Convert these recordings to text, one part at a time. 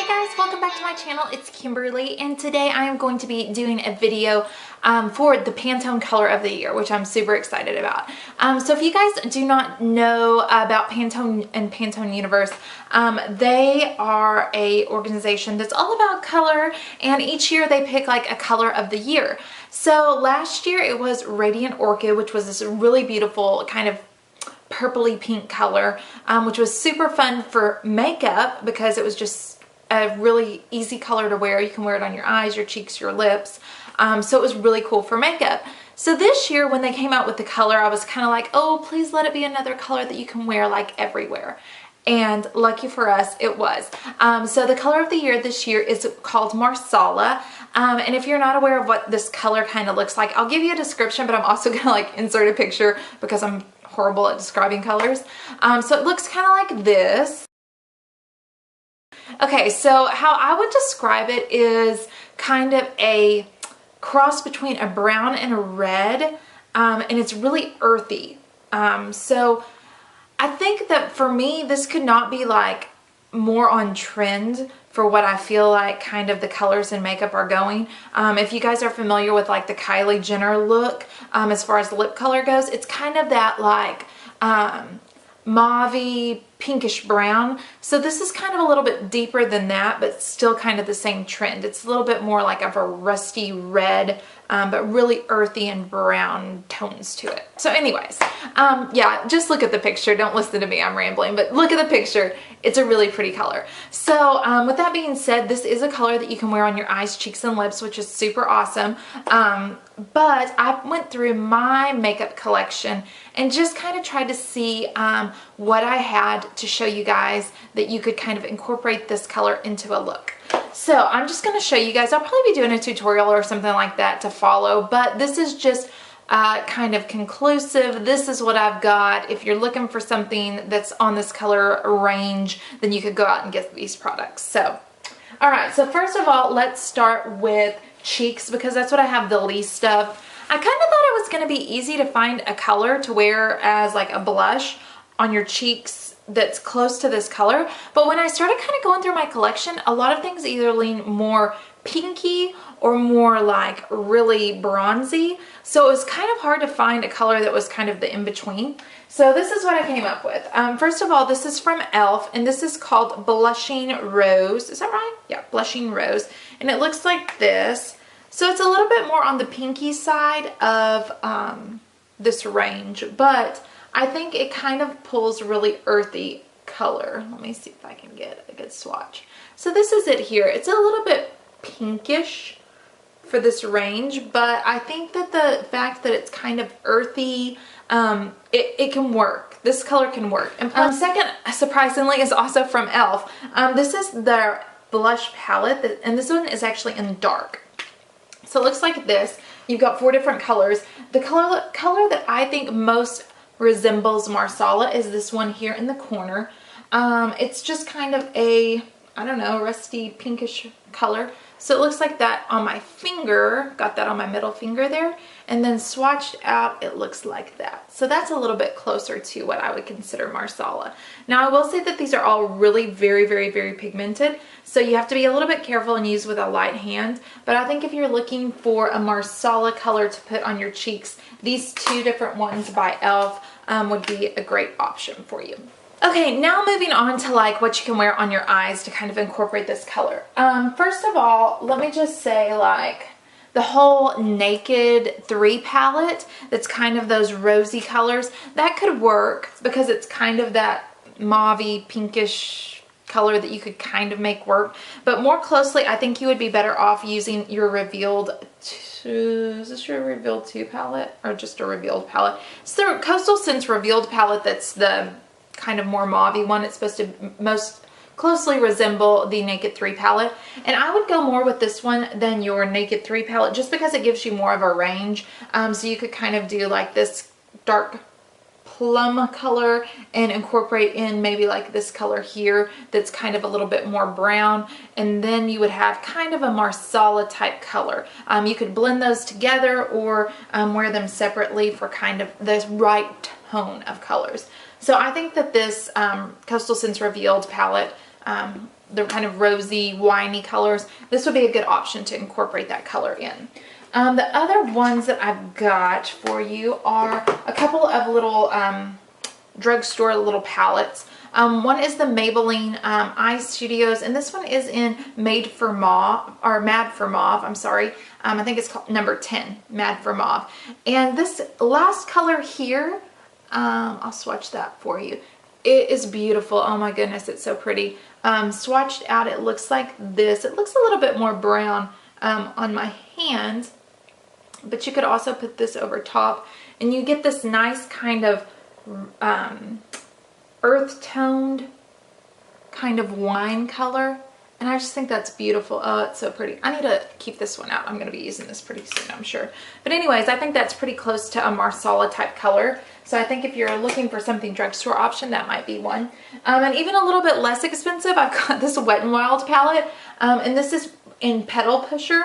Hey guys, welcome back to my channel. It's Kimberly, and today I am going to be doing a video for the Pantone Color of the Year, which I'm super excited about. So if you guys do not know about Pantone and Pantone Universe, they are a organization that's all about color, and each year they pick like a color of the year. So last year it was Radiant Orchid, which was this really beautiful kind of purpley pink color, which was super fun for makeup because it was just a really easy color to wear. You can wear it on your eyes, your cheeks, your lips. So it was really cool for makeup. So this year when they came out with the color, I was kind of like, oh, please let it be another color that you can wear like everywhere. And lucky for us, it was. So the color of the year this year is called Marsala. And if you're not aware of what this color kind of looks like, I'll give you a description, but I'm also gonna like insert a picture because I'm horrible at describing colors. So it looks kind of like this. Okay, so how I would describe it is kind of a cross between a brown and a red, and it's really earthy. So I think that for me, this could not be like more on trend for what I feel like kind of the colors in makeup are going. If you guys are familiar with like the Kylie Jenner look, as far as lip color goes, it's kind of that like mauve pinkish brown. So this is kind of a little bit deeper than that, but still kind of the same trend. It's a little bit more like of a rusty red, but really earthy and brown tones to it. So anyways, yeah, just look at the picture. Don't listen to me, I'm rambling, but look at the picture. It's a really pretty color. So with that being said, this is a color that you can wear on your eyes, cheeks, and lips, which is super awesome. But I went through my makeup collection and just kind of tried to see what I had to show you guys that you could kind of incorporate this color into a look. So I'm just going to show you guys. I'll probably be doing a tutorial or something like that to follow, but this is just kind of conclusive. This is what I've got. If you're looking for something that's on this color range, then you could go out and get these products. So, all right. So first of all, let's start with cheeks because that's what I have the least of. I kind of thought it was going to be easy to find a color to wear as like a blush on your cheeks that's close to this color, but when I started kind of going through my collection, a lot of things either lean more pinky or more like really bronzy, so it was kind of hard to find a color that was kind of the in-between. So this is what I came up with. First of all, this is from e.l.f. and this is called Blushing Rose. Is that right? Yeah, Blushing Rose, and it looks like this. So it's a little bit more on the pinky side of this range, but I think it kind of pulls really earthy color. Let me see if I can get a good swatch. So this is it here. It's a little bit pinkish for this range, but I think that the fact that it's kind of earthy, it can work. This color can work. And second, surprisingly, is also from e.l.f. This is their blush palette, and this one is actually in dark. So it looks like this. You've got 4 different colors. The color that I think most resembles Marsala is this one here in the corner. It's just kind of a, I don't know, rusty pinkish color. So it looks like that on my finger. Got that on my middle finger there. And then swatched out, it looks like that. So that's a little bit closer to what I would consider Marsala. Now I will say that these are all really very, very, very pigmented. So you have to be a little bit careful and use with a light hand. But I think if you're looking for a Marsala color to put on your cheeks, these 2 different ones by e.l.f. Would be a great option for you. Okay, now moving on to like what you can wear on your eyes to kind of incorporate this color. First of all, let me just say like the whole Naked 3 palette that's kind of those rosy colors, that could work because it's kind of that mauve pinkish color that you could kind of make work. But more closely, I think you would be better off using your Revealed 2, is this your Revealed 2 palette or just a Revealed palette? It's the Coastal Scents Revealed palette that's the kind of more mauve one. It's supposed to most closely resemble the Naked 3 palette. And I would go more with this one than your Naked 3 palette just because it gives you more of a range. So you could kind of do like this dark plum color and incorporate in maybe like this color here that's kind of a little bit more brown, and then you would have kind of a Marsala type color. You could blend those together or wear them separately for kind of this right tone of colors. So I think that this Coastal Scents Revealed palette the kind of rosy, winey colors, this would be a good option to incorporate that color in. The other ones that I've got for you are a couple of little drugstore little palettes. One is the Maybelline Eyestudios, and this one is in Mad for Mauve, I'm sorry. I think it's called number 10, Mad for Mauve. And this last color here, I'll swatch that for you. It is beautiful. Oh my goodness, it's so pretty. Swatched out, it looks like this. It looks a little bit more brown on my hand, but you could also put this over top, and you get this nice kind of earth-toned kind of wine color, and I just think that's beautiful. Oh, it's so pretty. I need to keep this one out. I'm going to be using this pretty soon, I'm sure. But anyways, I think that's pretty close to a Marsala type color. So I think if you're looking for something drugstore option, that might be one. And even a little bit less expensive, I've got this Wet n Wild palette, and this is in Petal Pusher.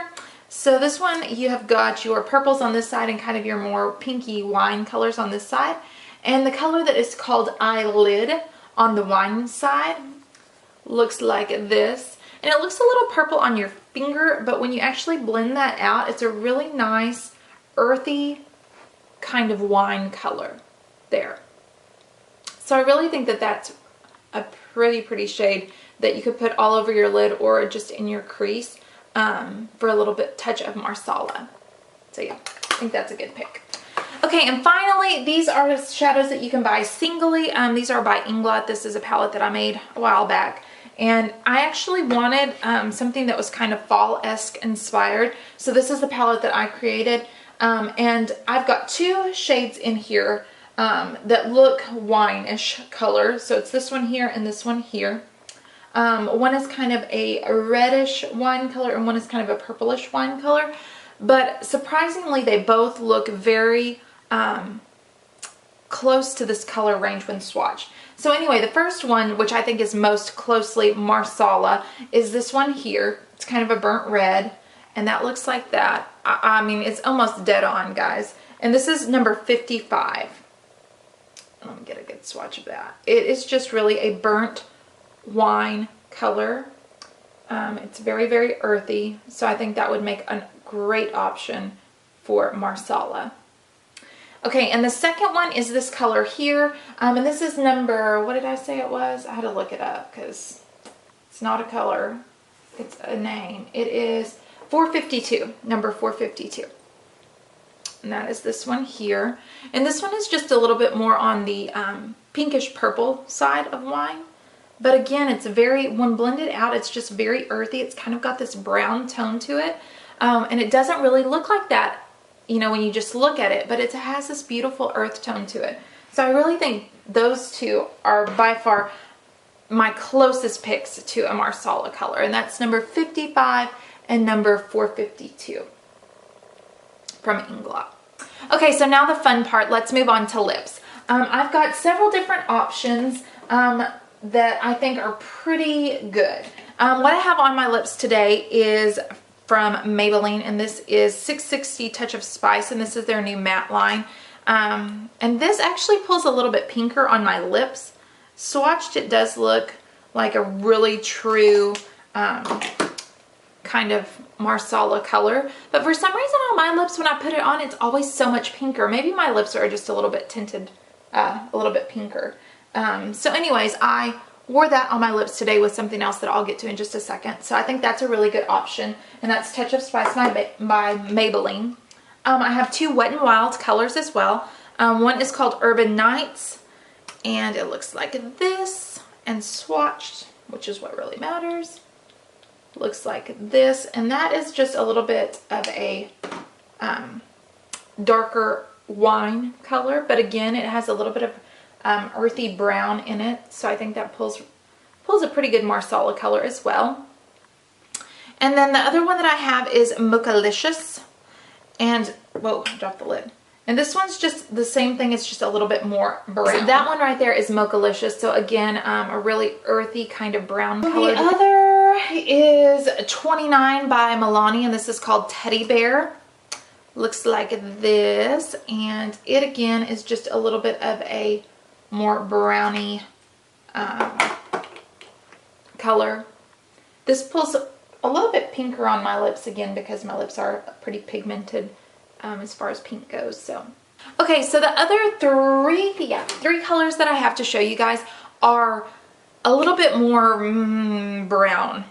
So this one, you have got your purples on this side and kind of your more pinky wine colors on this side. And the color that is called Eyelid on the wine side looks like this. And it looks a little purple on your finger, but when you actually blend that out, it's a really nice, earthy kind of wine color there. So I really think that that's a pretty shade that you could put all over your lid or just in your crease for a little bit touch of Marsala. So yeah, I think that's a good pick. Okay, and finally, these are shadows that you can buy singly. These are by Inglot. This is a palette that I made a while back. And I actually wanted something that was kind of fall-esque inspired. So this is the palette that I created. And I've got two shades in here that look wine-ish color. So it's this one here and this one here. One is kind of a reddish wine color and one is kind of a purplish wine color. But surprisingly, they both look very close to this color range when swatched. So anyway, the first one, which I think is most closely Marsala, is this one here. It's kind of a burnt red, and that looks like that. I mean, it's almost dead on, guys. And this is number 55. Let me get a good swatch of that. It is just really a burnt wine color. It's very earthy, so I think that would make a great option for Marsala. Okay, and the second one is this color here, and this is number, what did I say it was? I had to look it up because it's not a color, it's a name. It is 452, number 452. And that is this one here. And this one is just a little bit more on the pinkish purple side of wine. But again, it's very, when blended out, it's just very earthy. It's kind of got this brown tone to it. And it doesn't really look like that, you know, when you just look at it, but it has this beautiful earth tone to it. So I really think those two are by far my closest picks to a Marsala color. And that's number 55 and number 452 from Inglot. Okay, so now the fun part. Let's move on to lips. I've got several different options that I think are pretty good. What I have on my lips today is from Maybelline, and this is 660 Touch of Spice, and this is their new matte line. And this actually pulls a little bit pinker on my lips. Swatched, it does look like a really true kind of Marsala color, but for some reason on my lips when I put it on, it's always so much pinker. Maybe my lips are just a little bit tinted, a little bit pinker. So anyways, I wore that on my lips today with something else that I'll get to in just a second. So I think that's a really good option, and that's Touch of Spice by Maybelline. I have two Wet n Wild colors as well. One is called Urban Nights, and it looks like this, and swatched, which is what really matters, looks like this, and that is just a little bit of a darker wine color, but again, it has a little bit of earthy brown in it, so I think that pulls a pretty good Marsala color as well. And then the other one that I have is Mochalicious, and whoa, I dropped the lid. And this one's just the same thing, it's just a little bit more brown. So that one right there is Mochalicious, so again, a really earthy kind of brown color. The other is 29 by Milani, and this is called Teddy Bear. Looks like this, and it again is just a little bit of a more browny color. This pulls a little bit pinker on my lips again because my lips are pretty pigmented as far as pink goes. So, okay, so the other three colors that I have to show you guys are a little bit more brown.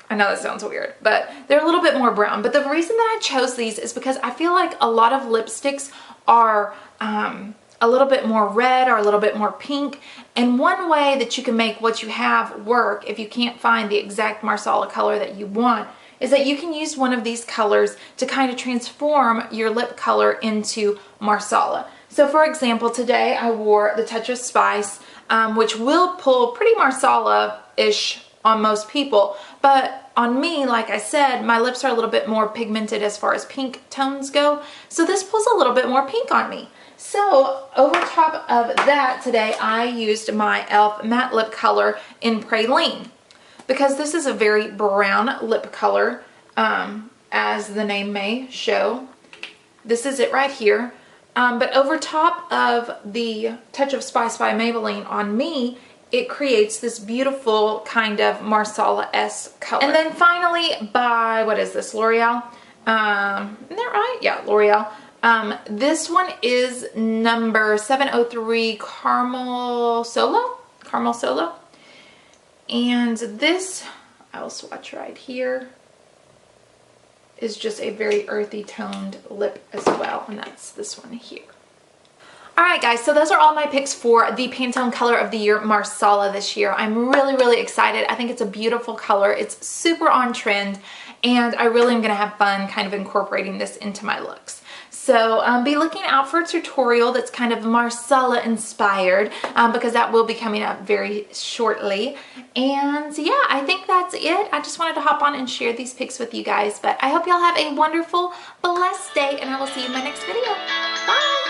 I know that sounds weird, but they're a little bit more brown. But the reason that I chose these is because I feel like a lot of lipsticks are a little bit more red or a little bit more pink. And one way that you can make what you have work, if you can't find the exact Marsala color that you want, is that you can use one of these colors to kind of transform your lip color into Marsala. So for example, today I wore the Touch of Spice, which will pull pretty Marsala-ish on most people, but on me, like I said, my lips are a little bit more pigmented as far as pink tones go, so this pulls a little bit more pink on me. So over top of that today, I used my e.l.f. matte lip color in Praline, because this is a very brown lip color, as the name may show. This is it right here. But over top of the Touch of Spice by Maybelline on me, it creates this beautiful kind of Marsala-esque color. And then finally by, what is this, L'Oreal? Isn't that right? Yeah, L'Oreal. This one is number 703 Caramel Solo. And this, I'll swatch right here, is just a very earthy toned lip as well. And that's this one here. Alright guys, so those are all my picks for the Pantone Color of the Year Marsala this year. I'm really, really excited. I think it's a beautiful color. It's super on trend, and I really am going to have fun kind of incorporating this into my looks. So be looking out for a tutorial that's kind of Marsala inspired, because that will be coming up very shortly. And yeah, I think that's it. I just wanted to hop on and share these pics with you guys, but I hope y'all have a wonderful, blessed day, and I will see you in my next video. Bye!